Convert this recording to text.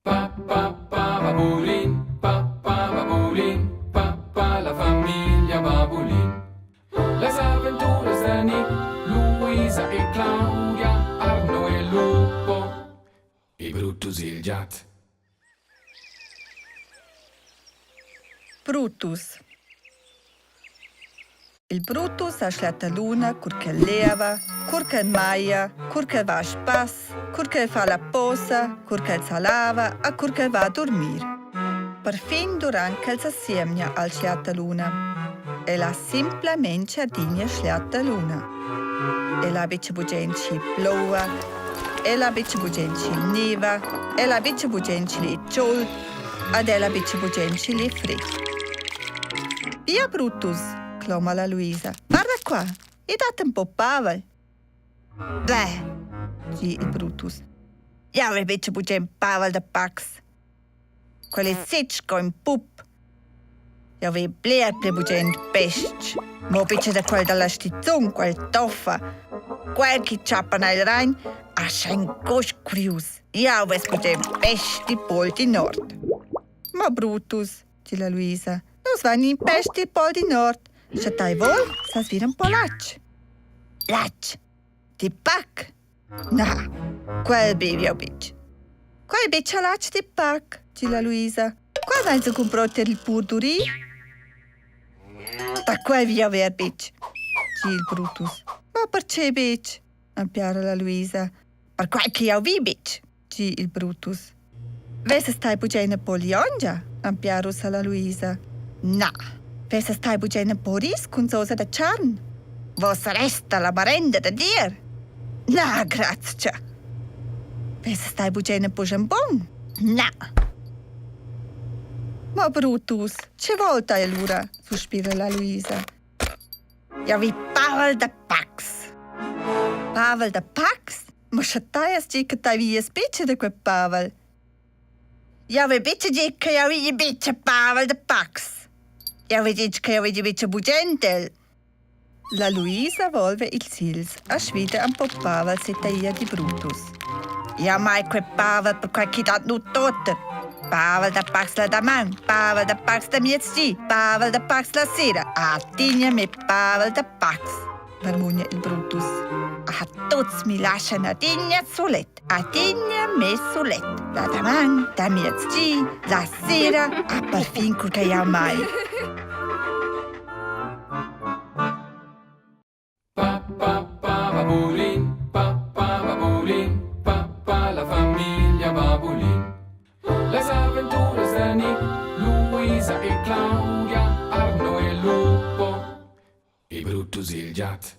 Babulin, la famiglia Babulin. Les avventuras de Nick, Luisa e Claudia, Arno e Lupo, e Brutus il gat. Brutus. Il Brutus ha la luna, curche leva, curche maia, curche va a spas, curche fa la posa, curche salava e curche va a dormir. Per fin durante che assieme al sciata luna. E la simplemente digna sciata luna. E la bice bugenci bloa, e la bice bugenci neva, e la bice bugenci li ciol, ed e la bice bugenci li frit. Via Brutus, clama la Luisa. Guarda qua, e date un po' Pavel. Beh, dice il Brutus. Ja, we bice bugen Pavel de Pax. Quelle sitschko in pup. Ja, we bleer bugen pest. Mo bice da quel dalla stizzun, quel toffa. Quel che ciappa nel rein, a schein gosch curius. Ja, we bugen pest di pol di nord. Ma Brutus, dice la Luisa. Nus van in pest di pol di nord. Se tai vol, sas vir un po' lac. Lac? Di pac? Na, quel bevi au bic. Quel bic a lac di pac, dice la Luisa. Qua vai a comprare il purduri? Da quel via ver bic, dice il Brutus. Ma perché bic? Ampiara la Luisa. Per quel che au vi bic, dice il Brutus. Vese stai bugiana poliongia? Ampiarus alla Luisa. Na, vese stai bugiana poris con sosa da charn? Vos resta la merenda da dir? Na, grazie. Vese stai bugiana po jambon? Na. Ma Brutus, ce volta allora? Sospira la Luisa. Ja, vi Pavel de Pax. Pavel de Pax? Ma schattaias dice che via specie de quel Pavel. Ja, vi bitte dice che ja vi bitte Pavel de Pax. Ja, vi dice che ja vi bitte bugentel. La Luisa volve il sils a svide un po' Pavel setaia di Brutus. Ja, mai quel Pavel per quel che dat nu tot. Pavel de Pax la daman, Pavel de Pax da miezdi, Pavel de Pax la sera. A tigna me Pavel de Pax, marmugna il Brutus. A tots mi lasciano a tigna solet, a tigna me solet. La daman, da miezdi, la sera, a per fin cur che ja mai. Babulin, la famiglia Babulin. Les avventuras de Nick, Luisa e Claudia, Arno e Lupo, e Brutus il gat.